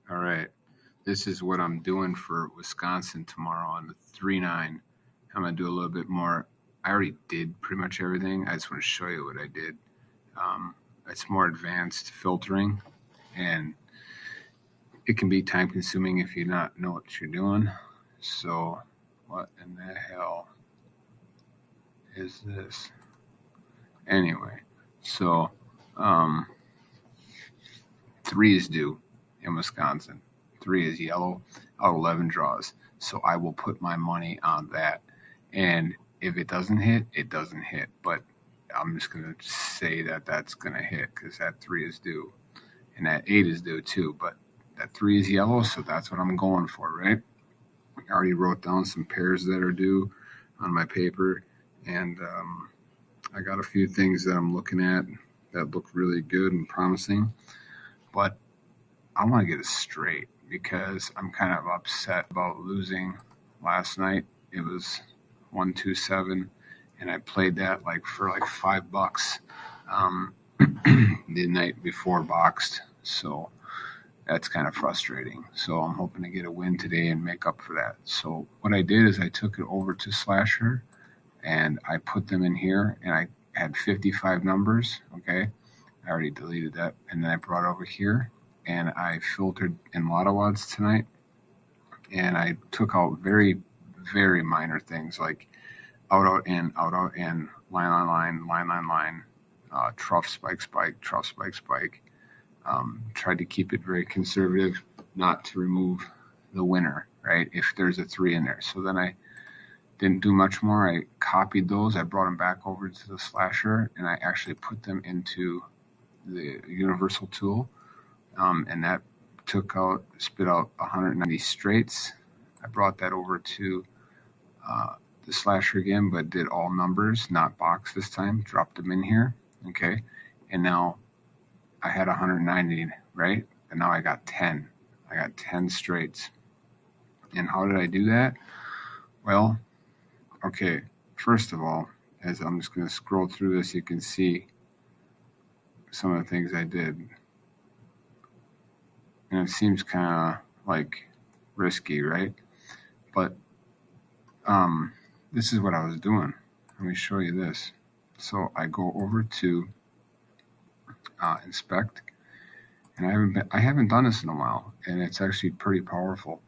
All right. This is what I'm doing for Wisconsin tomorrow on the 3-9. I'm going to do a little bit more. I already did pretty much everything. I just want to show you what I did. It's more advanced filtering, and it can be time consuming if you not know what you're doing. So what in the hell is this? Anyway, so 3 is due in Wisconsin. 3 is yellow out 11 draws. So I will put my money on that. And if it doesn't hit, it doesn't hit. But I'm just going to say that that's going to hit because that 3 is due. And that 8 is due too. But that 3 is yellow, so that's what I'm going for, right? I already wrote down some pairs that are due on my paper. And I got a few things that I'm looking at that look really good and promising. But I want to get it straight because I'm kind of upset about losing last night. It was 127, and I played that for $5 the night before boxed. So that's kind of frustrating. So I'm hoping to get a win today and make up for that. So what I did is I took it over to Slasher, and I put them in here, and I had 55 numbers. Okay, I already deleted that, and then I brought it over here. And I filtered in Lotto odds tonight, and I took out very, very minor things like out, in, line, trough, spike, trough, spike. Tried to keep it very conservative, not to remove the winner, right, if there's a 3 in there. So then I didn't do much more. I copied those. I brought them back over to the Slasher, and I actually put them into the universal tool. And that spit out 190 straights. I brought that over to the Slasher again, but did all numbers, not box this time. Dropped them in here, okay? And now I had 190, right? And now I got 10. I got 10 straights. And how did I do that? Well, okay, first of all, as I'm just going to scroll through this, you can see some of the things I did. And it seems kind of risky, right? But this is what I was doing. Let me show you this. So I go over to inspect, and I haven't done this in a while, and it's actually pretty powerful.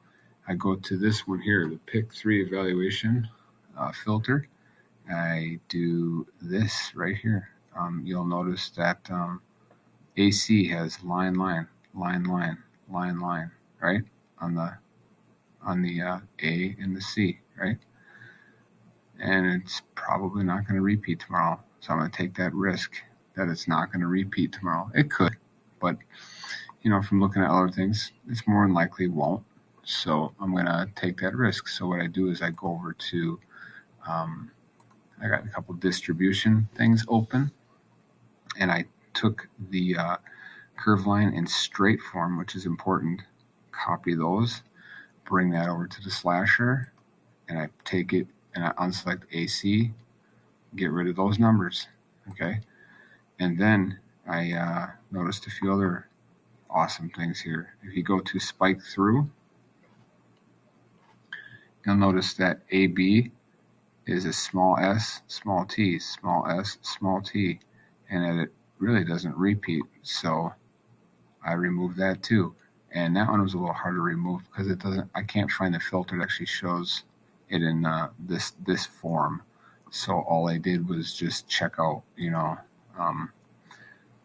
I go to this one here, the pick 3 evaluation filter. I do this right here. You'll notice that AC has line, right? On the A and the C, right? And it's probably not going to repeat tomorrow. So I'm going to take that risk that it's not going to repeat tomorrow. It could, but from looking at other things, it's more than likely won't. So I'm going to take that risk. So what I do is I go over to, I got a couple distribution things open, and I took the curve line in straight form, which is important. Copy those, bring that over to the Slasher, and I take it and I unselect AC, get rid of those numbers, okay? And then I noticed a few other awesome things here. If you go to spike through, you'll notice that AB is a small s, small t, small s, small t, and that it really doesn't repeat. So I removed that too. And that one was a little hard to remove because I can't find the filter that actually shows it in this form. So all I did was just check out,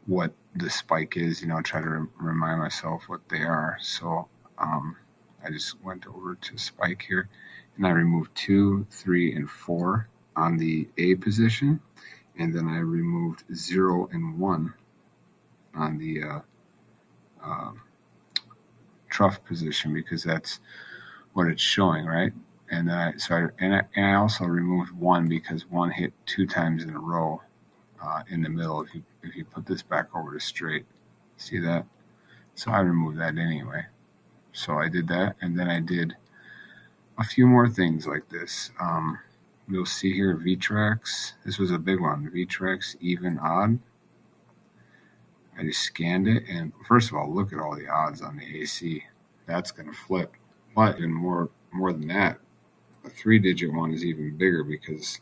what the spike is, try to remind myself what they are. So I just went over to spike here, and I removed 2, 3, and 4 on the A position, and then I removed 0 and 1 on the trough position because that's what it's showing, right? And I also removed 1 because 1 hit 2 times in a row in the middle. If you put this back over to straight, see that? So I removed that anyway. So I did that, and then I did a few more things like this. You'll see here VTRAX. This was a big one. VTRAX even odd. I just scanned it, and first of all, look at all the odds on the AC. that's going to flip. But even more than that, a 3-digit one is even bigger because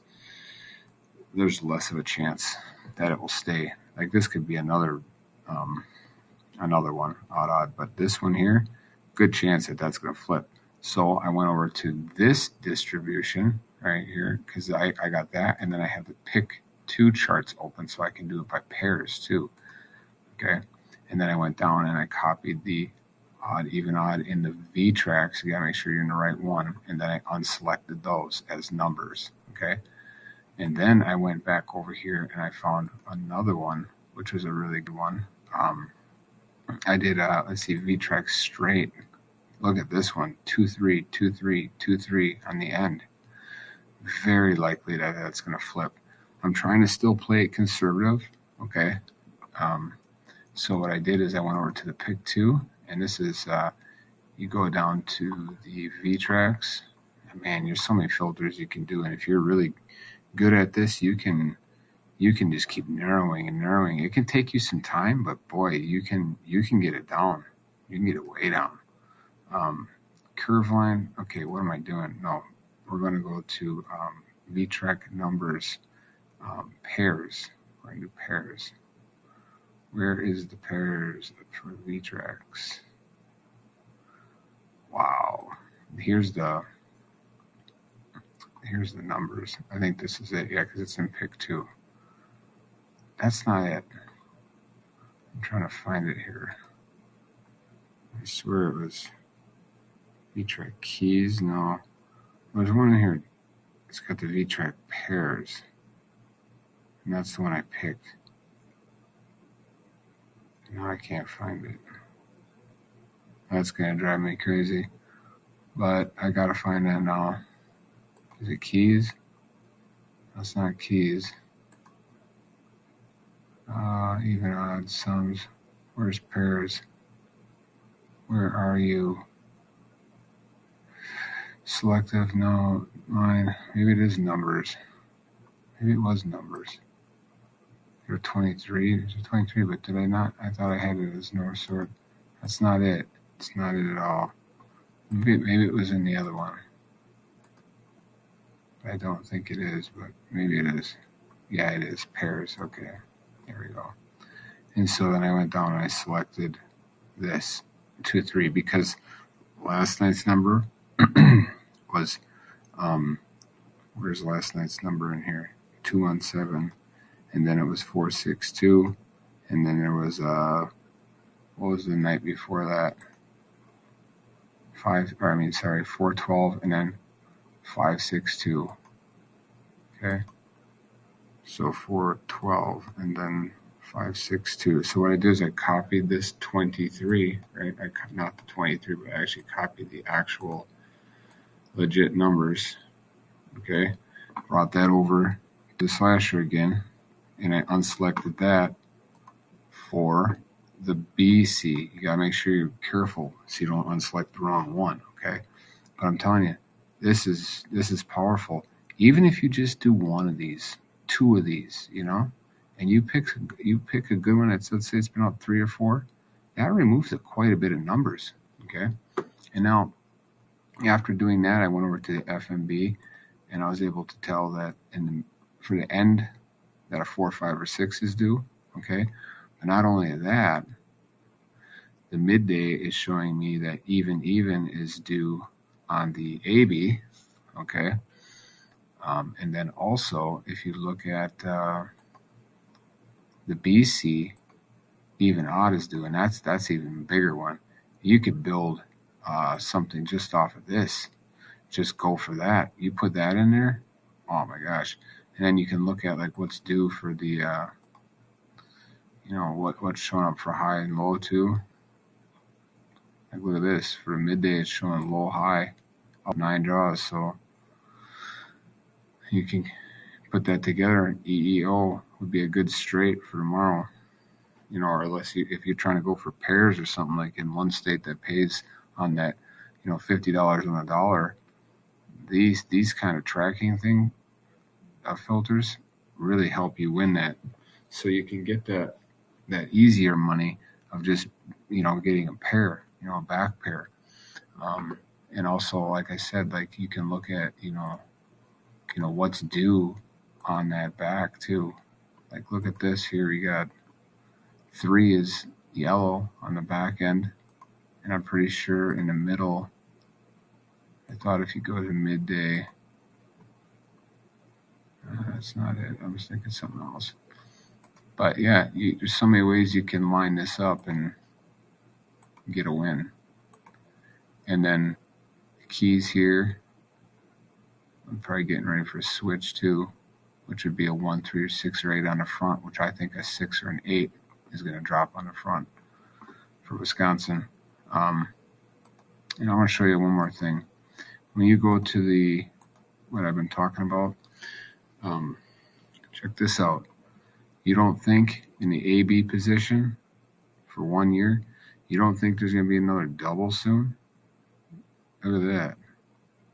there's less of a chance that it will stay. Like this could be another one, odd, but this one here, good chance that that's going to flip. So I went over to this distribution right here because I got that, and then I have the pick 2 charts open so I can do it by pairs too. Okay, and then I went down and I copied the odd, even, odd in the V tracks. You gotta make sure you're in the right one, and then I unselected those as numbers. Okay, and then I went back over here and I found another one, which was a really good one. I did let's see, V track straight. Look at this one, 2-3, 2-3, 2-3 on the end. Very likely that that's going to flip. I'm trying to still play it conservative. Okay. So what I did is I went over to the pick 2, and this is you go down to the V tracks. Man, there's so many filters you can do, and if you're really good at this, you can just keep narrowing and narrowing. It can take you some time, but boy, you can get it down. You can get it way down. Curve line. Okay, what am I doing? No, we're going to go to V-track numbers, pairs. We're going to do pairs. Where is the pairs for V-tracks? Wow. Here's the numbers. I think this is it. Yeah, because it's in pick 2. That's not it. I'm trying to find it here. I swear it was V-track keys. No, there's one in here. It's got the V-track pairs, and that's the one I picked. Now I can't find it. That's gonna drive me crazy, but I gotta find that now. Is it keys? That's not keys. Even, odd, sums. Where's pairs? Where are you? Selective, no, line. Maybe it is numbers. Maybe it was numbers. You're 23. There's a 23, but did I not? I thought I had it as North Sword. That's not it. It's not it at all. Maybe it was in the other one. I don't think it is, but maybe it is. Yeah, it is. Pairs. Okay. There we go. And so then I went down and I selected this 2-3 because last night's number was where's last night's number in here? 217, and then it was 462, and then there was what was the night before that? 412, and then 562. Okay, so 412 and then 562. So what I did is I copied this 23, right? Not the 23, but I actually copied the actual legit numbers. Okay, brought that over to the slasher again, and I unselected that for the BC. You gotta make sure you're careful so you don't unselect the wrong one. Okay, but I'm telling you, this is powerful. Even if you just do one of these, 2 of these, and you pick a good one that's, let's say it's been up 3 or 4, that removes quite a bit of numbers. Okay, and now after doing that, I went over to the FMB, and I was able to tell that for the end that a 4, 5, or 6 is due. Okay, but not only that, the midday is showing me that even is due on the AB. Okay, and then also if you look at the BC, even odd is due, and that's even a bigger one. You could build something just off of this. Just go for that. You put that in there, oh my gosh. And then you can look at like what's due for the what's showing up for high and low too. Like look at this, for midday it's showing low, high, up 9 draws. So you can put that together. EEO would be a good straight for tomorrow. Or unless if you're trying to go for pairs or something, like in one state that pays on that, $50 on the dollar, these kind of tracking filters really help you win that. So you can get that easier money of just, getting a pair, a back pair. And also, like I said, like you can look at, what's due on that back too. Like look at this here. You got 3 is yellow on the back end. And I'm pretty sure in the middle, I thought if you go to midday, that's not it. I was thinking something else. But yeah, there's so many ways you can line this up and get a win. And then the keys here, I'm probably getting ready for a switch too, which would be a 1, 3, or 6, or 8 on the front, which I think a 6 or an 8 is going to drop on the front for Wisconsin. And I want to show you one more thing. When you go to what I've been talking about, check this out. You don't think in the AB position for 1 year, you don't think there's going to be another double soon? Look at that.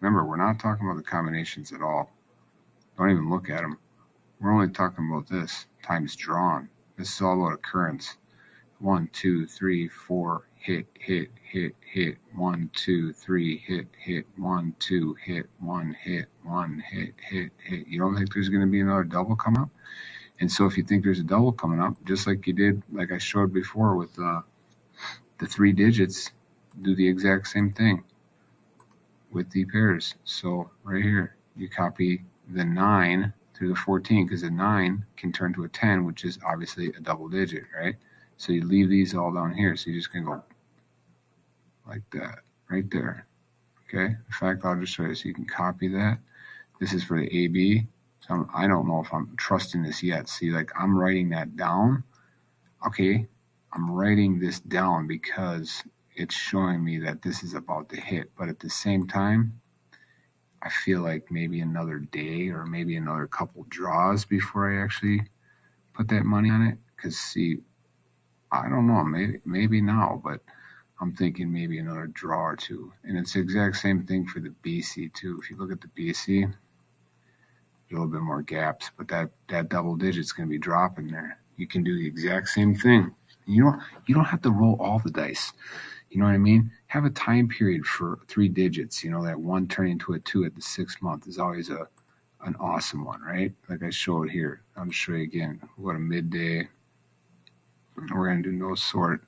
Remember, we're not talking about the combinations at all. Don't even look at them. We're only talking about this times drawn. This is all about occurrence. 1, 2, 3, 4, hit, hit, hit, hit. 1, 2, 3, hit, hit. 1, 2, hit. 1, hit. 1, hit, hit, hit. You don't think there's going to be another double come up? And so if you think there's a double coming up, just like you did, like I showed before with the 3 digits, do the exact same thing with the pairs. So right here, you copy the 9 through the 14 because the 9 can turn to a 10, which is obviously a double digit, right? So you leave these all down here. So you're just going to go like that right there. Okay. In fact, I'll just show you so you can copy that. This is for the AB. So I don't know if I'm trusting this yet. See, like I'm writing that down. Okay. I'm writing this down because it's showing me that this is about to hit. But at the same time, I feel like maybe another day or maybe another couple draws before I actually put that money on it. Because see, I don't know, maybe now, but I'm thinking maybe another draw or two. And it's the exact same thing for the BC too. If you look at the BC, there's a little bit more gaps, but that double digit's going to be dropping there. You can do the exact same thing. You don't have to roll all the dice. You know what I mean? Have a time period for 3 digits. That 1 turning into a 2 at the 6th month is always an awesome one, right? Like I showed here. I'll just show you again. We'll go to midday. We're going to do no sort,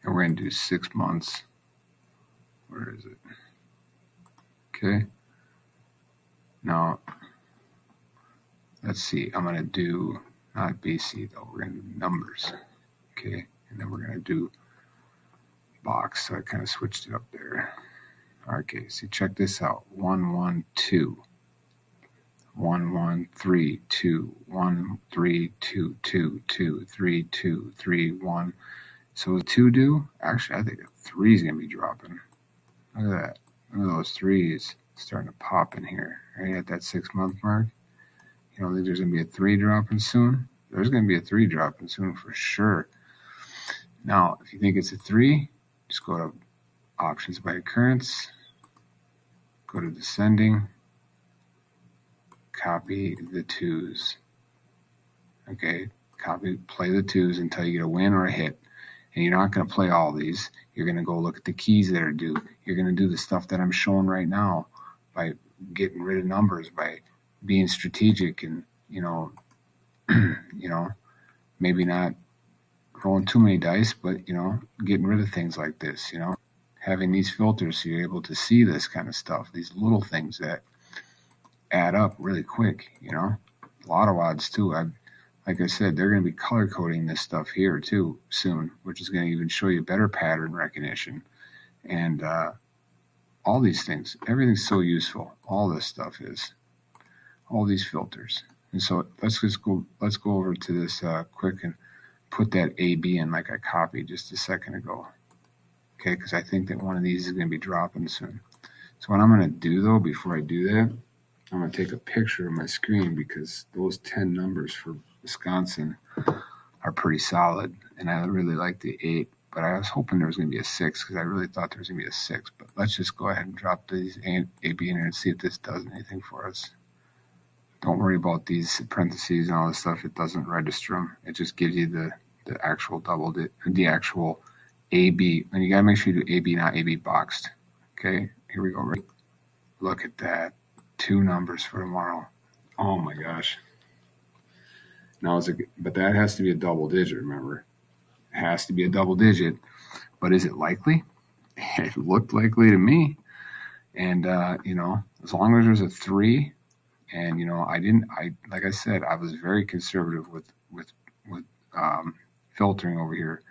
and we're going to do 6 months. Where is it? Okay. Now, let's see. I'm going to do, not BC though, we're going to do numbers. Okay. And then we're going to do box. So I kind of switched it up there. Okay. So check this out. 1, 1, 2. 1, 1, 3, 2, 1, 3, 2, 2, 2, 3, 2, 3, 1. So a 2 do? Actually, I think a 3 is going to be dropping. Look at that. Look at those 3s starting to pop in here, right at that 6 month mark. You don't think there's going to be a 3 dropping soon? There's going to be a 3 dropping soon for sure. Now, if you think it's a 3, just go to options by occurrence, go to descending, copy the 2s. Okay, play the 2s until you get a win or a hit. And you're not going to play all these. You're going to go look at the keys that are due. You're going to do the stuff that I'm showing right now by getting rid of numbers, by being strategic and, maybe not rolling too many dice, but, getting rid of things like this, having these filters so you're able to see this kind of stuff, these little things that add up really quick, Lotto odds too. Like I said, they're going to be color coding this stuff here too soon, which is going to even show you better pattern recognition and all these things. Everything's so useful. All this stuff is, all these filters. And so let's go over to this quick and put that AB in like I copied just a second ago. Okay, because I think that one of these is going to be dropping soon. So what I'm going to do though, before I do that, I'm going to take a picture of my screen because those 10 numbers for Wisconsin are pretty solid. And I really like the 8, but I was hoping there was going to be a 6 because I really thought there was going to be a 6. But let's just go ahead and drop these AB in here and see if this does anything for us. Don't worry about these parentheses and all this stuff. It doesn't register them. It just gives you the actual the actual AB. And you got to make sure you do AB, not AB boxed. Okay, here we go. Look at that. 2 numbers for tomorrow. Oh my gosh. Now, but that has to be a double digit, remember? It has to be a double digit. But is it likely? It looked likely to me. And, as long as there's a 3, and, like I said, I was very conservative with filtering over here.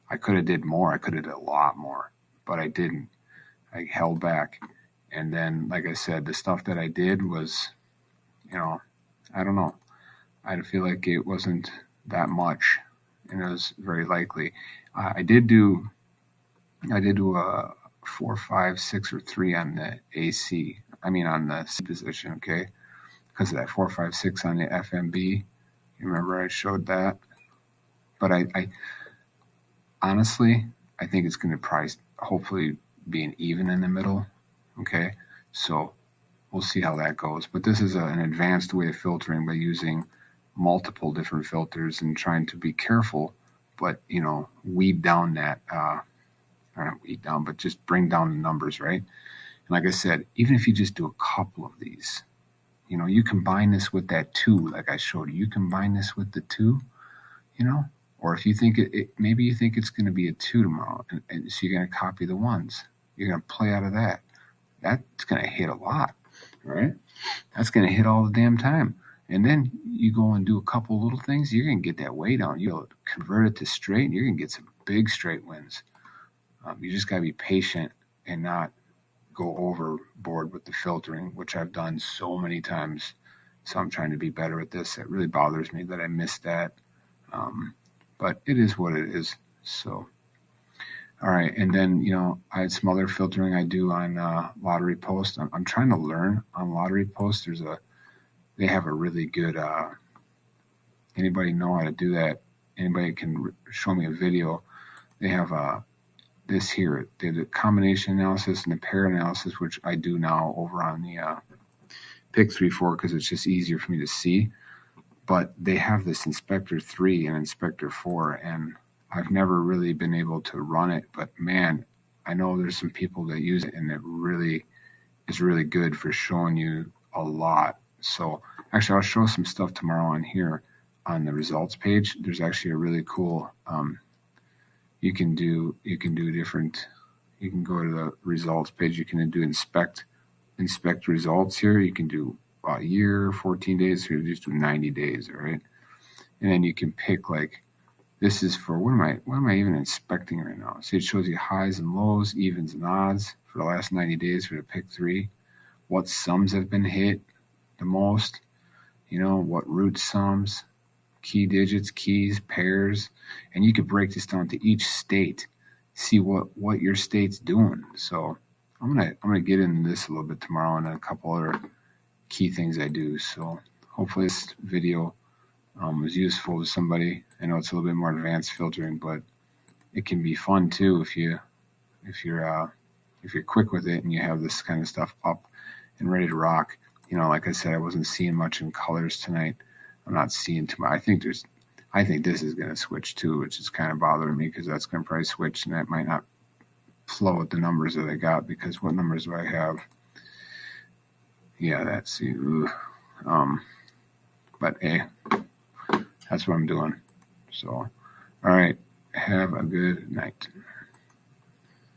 I could have did more. I could have did a lot more, but I didn't. I held back. And then, like I said, the stuff that I did was, I don't know. I feel like it wasn't that much, and it was very likely. I did do a 4, 5, 6, or 3 on the AC. I mean on the C position, okay? Because of that 4, 5, 6 on the FMB. You remember I showed that? But I honestly, I think it's going to probably hopefully be an even in the middle, okay? So we'll see how that goes. But this is an advanced way of filtering by using multiple different filters and trying to be careful, but weed down that or not weed down, but just bring down the numbers, right? And like I said, even if you just do a couple of these, you combine this with that 2, like I showed you combine this with the 2, or if you think maybe you think it's going to be a 2 tomorrow, and so you're going to copy the 1s. You're going to play out of that. That's going to hit a lot, right? That's going to hit all the damn time. And then you go and do a couple little things, you're going to get that way down. You'll convert it to straight, and you're going to get some big straight wins. You just got to be patient and not go overboard with the filtering, which I've done so many times. So I'm trying to be better at this. It really bothers me that I missed that. But it is what it is. So, all right. And then, I had some other filtering I do on Lottery Post. I'm trying to learn on Lottery Post. They have a really good, anybody know how to do that? Anybody can show me a video. They have this here. They have the combination analysis and the pair analysis, which I do now over on the Pick 3-4 because it's just easier for me to see. But they have this Inspector 3 and Inspector 4, and I've never really been able to run it. But man, I know there's some people that use it, and it really is really good for showing you a lot. So actually, I'll show some stuff tomorrow on here on the results page. There's actually a really cool. You can do different. You can go to the results page. You can do inspect results here. You can do a year, 14 days. So you just do 90 days, all right? And then you can pick like this is for what am I even inspecting right now? So it shows you highs and lows, evens and odds for the last 90 days for the Pick 3. What sums have been hit the most? What root sums, key digits, keys, pairs, and you could break this down to each state, see what your state's doing. So I'm gonna get into this a little bit tomorrow and a couple other key things I do. So hopefully this video was useful to somebody. I know it's a little bit more advanced filtering, but it can be fun too if you're quick with it and you have this kind of stuff up and ready to rock. Like I said, I wasn't seeing much in colors tonight. I'm not seeing too much. I think this is going to switch too, which is kind of bothering me because that's going to probably switch and that might not flow with the numbers that I got because what numbers do I have? Yeah, that's but hey, that's what I'm doing. So, all right, have a good night.